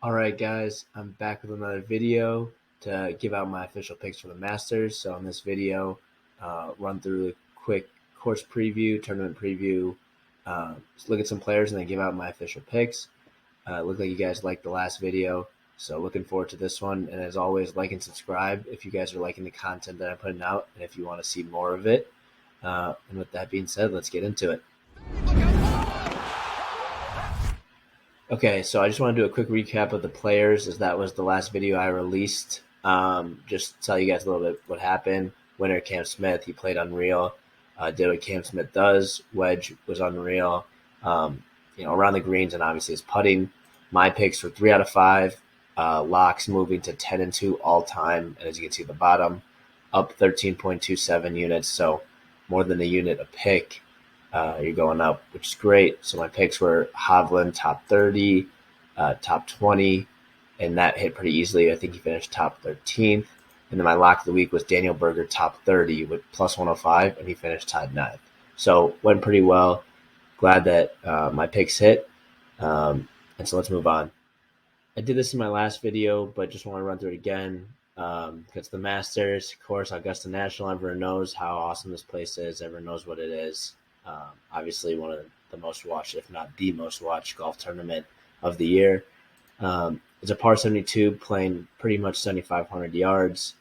All right, guys, I'm back with another video to give out my official picks for the Masters. So in this video, run through a quick course preview, tournament preview, just look at some players and then give out my official picks. Look like you guys liked the last video, so looking forward to this one. And as always, like and subscribe if you guys are liking the content that I'm putting out and if you want to see more of it. And with that being said, let's get into it. Okay, so I just want to do a quick recap of the players, as that was the last video I released. Just tell you guys a little bit what happened. Winner Cam Smith, he played unreal. Did what Cam Smith does. Wedge was unreal. Around the greens and obviously his putting. My picks were 3 out of 5. Locks moving to 10 and 2 all time, and as you can see at the bottom, up 13.27 units, so more than a unit a pick. You're going up, which is great. So my picks were Hovland top 30, top 20, and that hit pretty easily. I think he finished top 13th. And then my lock of the week was Daniel Berger top 30 with plus 105, and he finished tied 9th. So went pretty well. Glad that my picks hit. And so let's move on. I did this in my last video, but just want to run through it again. It's the Masters, of course, Augusta National. Everyone knows how awesome this place is. Everyone knows what it is. Obviously, one of the most watched, if not the most watched, golf tournament of the year. It's a par 72, playing pretty much 7,500 yards.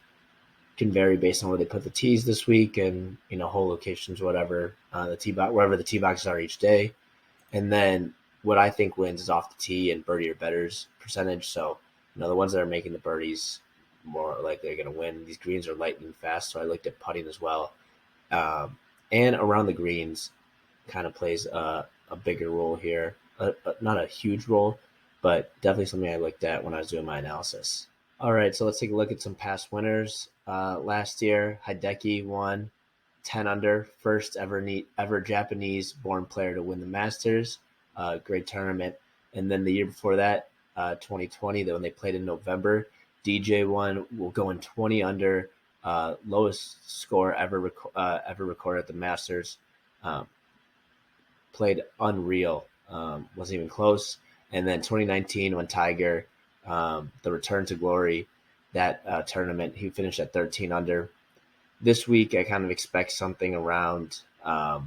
Can vary based on where they put the tees this week, and hole locations, whatever the tee box, wherever the tee boxes are each day. And then what I think wins is off the tee and birdie or betters percentage. So the ones that are making the birdies more likely are going to win. These greens are lightning fast, so I looked at putting as well. And around the greens kind of plays a bigger role here. Not a huge role, but definitely something I looked at when I was doing my analysis. All right, so let's take a look at some past winners. Last year, Hideki won 10 under, first ever Japanese-born player to win the Masters. Great tournament. And then the year before that, 2020, when they played in November, DJ won, will go in 20 under, lowest score ever recorded at the Masters. Played unreal, wasn't even close. And then 2019, when Tiger, the return to glory, that tournament, he finished at 13 under. This week, I kind of expect something around, 13,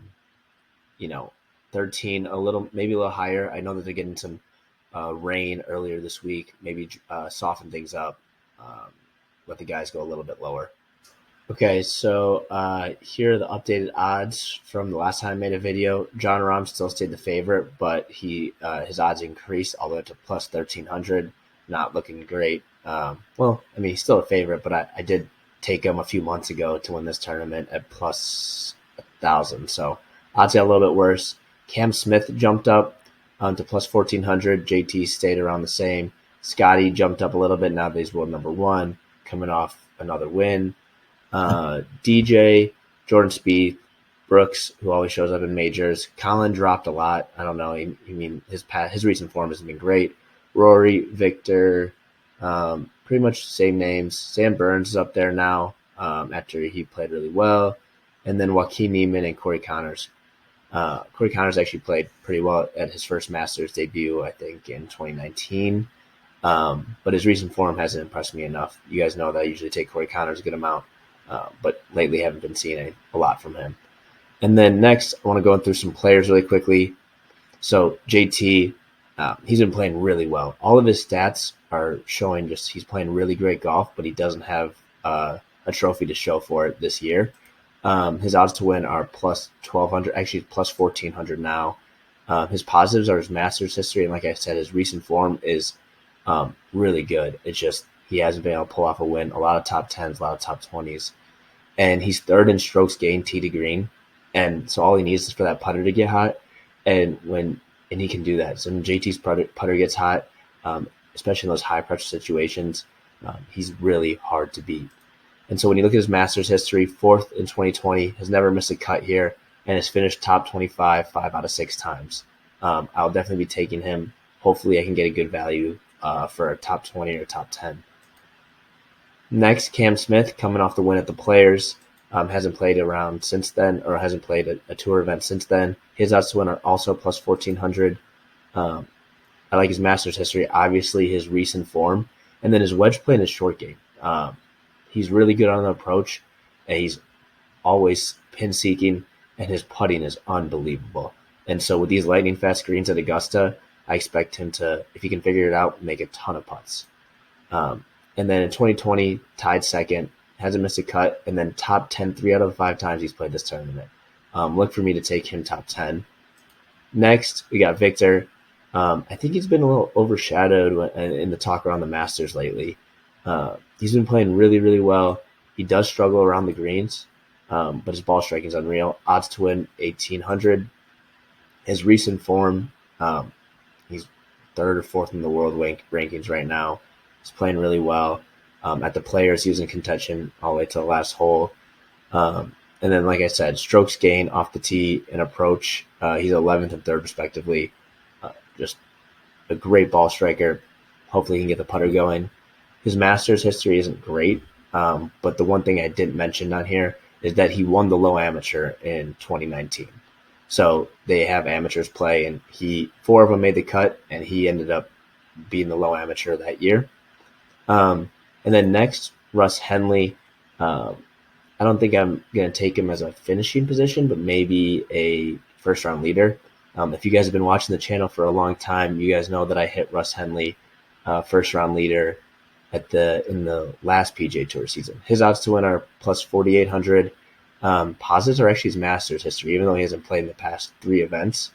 maybe a little higher. I know that they're getting some rain earlier this week, maybe soften things up, let the guys go a little bit lower. Okay, so here are the updated odds from the last time I made a video. John Rahm still stayed the favorite, but his odds increased all the way to plus 1,300. Not looking great. He's still a favorite, but I did take him a few months ago to win this tournament at plus 1,000. So odds got a little bit worse. Cam Smith jumped up to plus 1,400. JT stayed around the same. Scotty jumped up a little bit now that he's world number 1, coming off another win. DJ, Jordan Spieth, Brooks, who always shows up in majors. Colin dropped a lot. I don't know. His recent form hasn't been great. Rory, Victor, pretty much the same names. Sam Burns is up there now after he played really well. And then Joaquin Niemann and Corey Connors. Corey Connors actually played pretty well at his first Masters debut, I think, in 2019. But his recent form hasn't impressed me enough. You guys know that I usually take Corey Connors a good amount. But lately haven't been seeing a lot from him. And then next, I want to go through some players really quickly. So JT, he's been playing really well. All of his stats are showing he's playing really great golf, but he doesn't have a trophy to show for it this year. His odds to win are plus 1,200, actually plus 1,400 now. His positives are his Masters history, and like I said, his recent form is really good. It's just he hasn't been able to pull off a win. A lot of top 10s, a lot of top 20s. And he's third in strokes gained tee to green. And so all he needs is for that putter to get hot. And he can do that. So when JT's putter gets hot, especially in those high pressure situations, he's really hard to beat. And so when you look at his Masters history, 4th in 2020, has never missed a cut here, and has finished top 25 5 out of 6 times. I'll definitely be taking him. Hopefully I can get a good value for a top 20 or top 10. Next, Cam Smith, coming off the win at the Players, hasn't played around since then, or hasn't played a tour event since then. His odds to win are also plus 1,400. I like his Masters history, obviously his recent form, and then his wedge play and his short game. He's really good on the approach, and he's always pin seeking, and his putting is unbelievable. And so with these lightning fast greens at Augusta, I expect him to, if he can figure it out, make a ton of putts. And then in 2020, tied second, hasn't missed a cut, and then top 10 3 out of the 5 times he's played this tournament. Look for me to take him top 10. Next, we got Victor. I think he's been a little overshadowed in the talk around the Masters lately. He's been playing really, really well. He does struggle around the greens, but his ball striking is unreal. Odds to win 1,800. His recent form, he's third or fourth in the world rankings right now. He's playing really well. At the Players, he was in contention all the way to the last hole. And then, like I said, strokes gain off the tee and approach. He's 11th and 3rd, respectively. Just a great ball striker. Hopefully, he can get the putter going. His Masters history isn't great, but the one thing I didn't mention on here is that he won the low amateur in 2019. So they have amateurs play, and 4 of them made the cut, and he ended up being the low amateur that year. And then next, Russ Henley. I don't think I'm going to take him as a finishing position, but maybe a first-round leader. If you guys have been watching the channel for a long time, you guys know that I hit Russ Henley, first-round leader, in the last PGA Tour season. His odds to win are plus 4,800. Positives are actually his Masters history, even though he hasn't played in the past 3 events.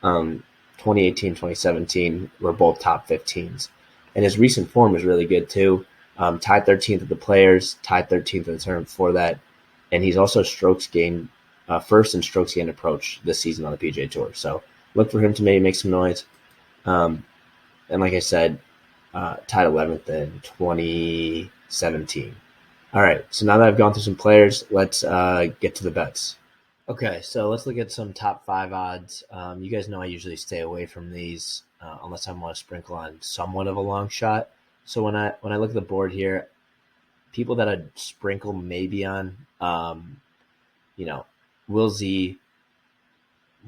2018, 2017 were both top 15s. And his recent form is really good, too. Tied 13th at the Players, tied 13th in the tournament before that. And he's also strokes gained, first in strokes gained approach this season on the PGA Tour. So look for him to maybe make some noise. And like I said, tied 11th in 2017. All right, so now that I've gone through some players, let's get to the bets. Okay, so let's look at some top 5 odds. You guys know I usually stay away from these unless I want to sprinkle on somewhat of a long shot. So when I look at the board here, people that I'd sprinkle maybe on, Will Z,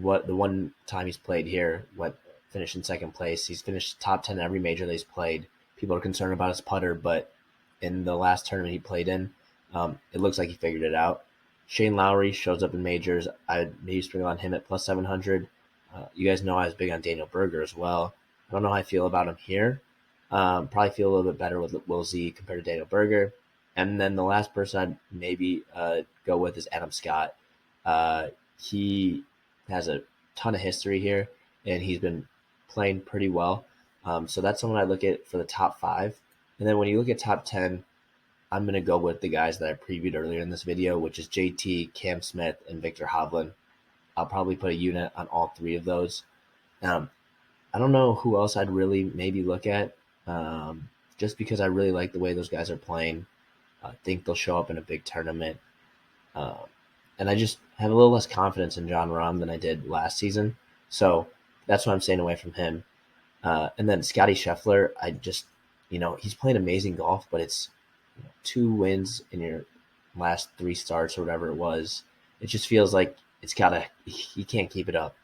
what the one time he's played here, finished in second place. He's finished top 10 every major that he's played. People are concerned about his putter, but in the last tournament he played in, it looks like he figured it out. Shane Lowry shows up in majors. I'd maybe sprinkle on him at plus 700. You guys know I was big on Daniel Berger as well. I don't know how I feel about him here. Probably feel a little bit better with Will Z compared to Daniel Berger. And then the last person I'd maybe go with is Adam Scott. He has a ton of history here, and he's been playing pretty well. So that's someone I look at for the top 5. And then when you look at top 10, I'm going to go with the guys that I previewed earlier in this video, which is JT, Cam Smith, and Victor Hovland. I'll probably put a unit on all 3 of those. I don't know who else I'd really maybe look at, just because I really like the way those guys are playing. I think they'll show up in a big tournament. And I just have a little less confidence in Jon Rahm than I did last season. So that's why I'm staying away from him. And then Scotty Scheffler, he's playing amazing golf, but it's 2 wins in your last 3 starts or whatever it was. It just feels like he can't keep it up.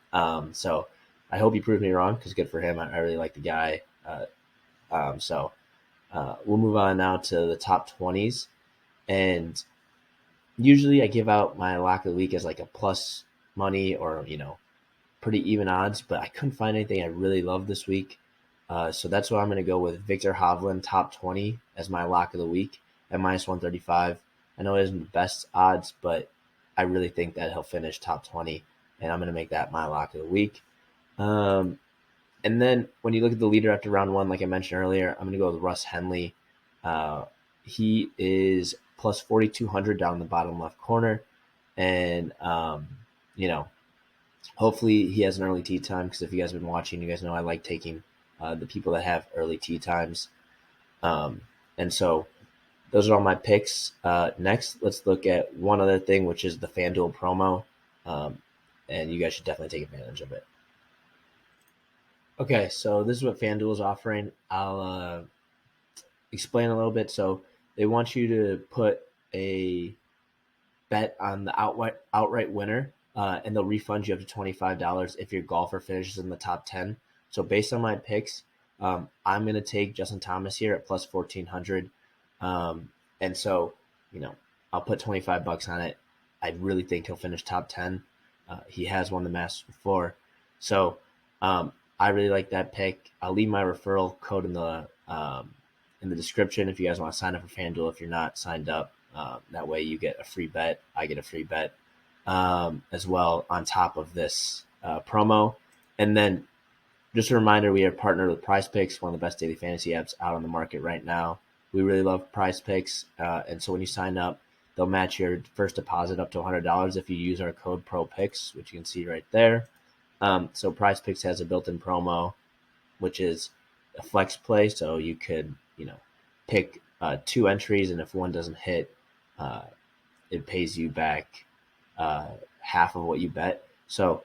So I hope he proves me wrong, because good for him. I really like the guy. We'll move on now to the top 20s. And usually I give out my lock of the week as like a plus money or, pretty even odds, but I couldn't find anything I really loved this week. So that's why I'm going to go with Victor Hovland, top 20, as my lock of the week at minus 135. I know it isn't the best odds, but I really think that he'll finish top 20, and I'm going to make that my lock of the week. And then when you look at the leader after round 1, like I mentioned earlier, I'm going to go with Russ Henley. He is plus 4,200 down in the bottom left corner. And, hopefully he has an early tee time, because if you guys have been watching, you guys know I like taking the people that have early tee times. And so those are all my picks. Next, let's look at one other thing, which is the FanDuel promo. And you guys should definitely take advantage of it. Okay, so this is what FanDuel is offering. I'll explain a little bit. So they want you to put a bet on the outright winner, and they'll refund you up to $25 if your golfer finishes in the top 10. So based on my picks, I'm going to take Justin Thomas here at plus 1,400. And so, I'll put 25 bucks on it. I really think he'll finish top 10. He has won the Masters before. So I really like that pick. I'll leave my referral code in the description if you guys want to sign up for FanDuel if you're not signed up. That way you get a free bet. I get a free bet as well on top of this promo. And then just a reminder, we are partnered with Prize Picks, one of the best daily fantasy apps out on the market right now. We really love Prize Picks. And so when you sign up, they'll match your first deposit up to $100 if you use our code PROPICKS, which you can see right there. So Prize Picks has a built-in promo, which is a flex play. So you could, pick 2 entries, and if one doesn't hit, it pays you back half of what you bet. So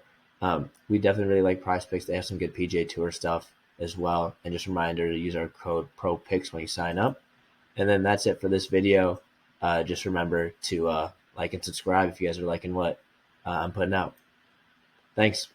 we definitely really like Prize Picks. They have some good PGA Tour stuff as well. And just a reminder to use our code PROPICKS when you sign up. And then that's it for this video. Just remember to like and subscribe if you guys are liking what I'm putting out. Thanks.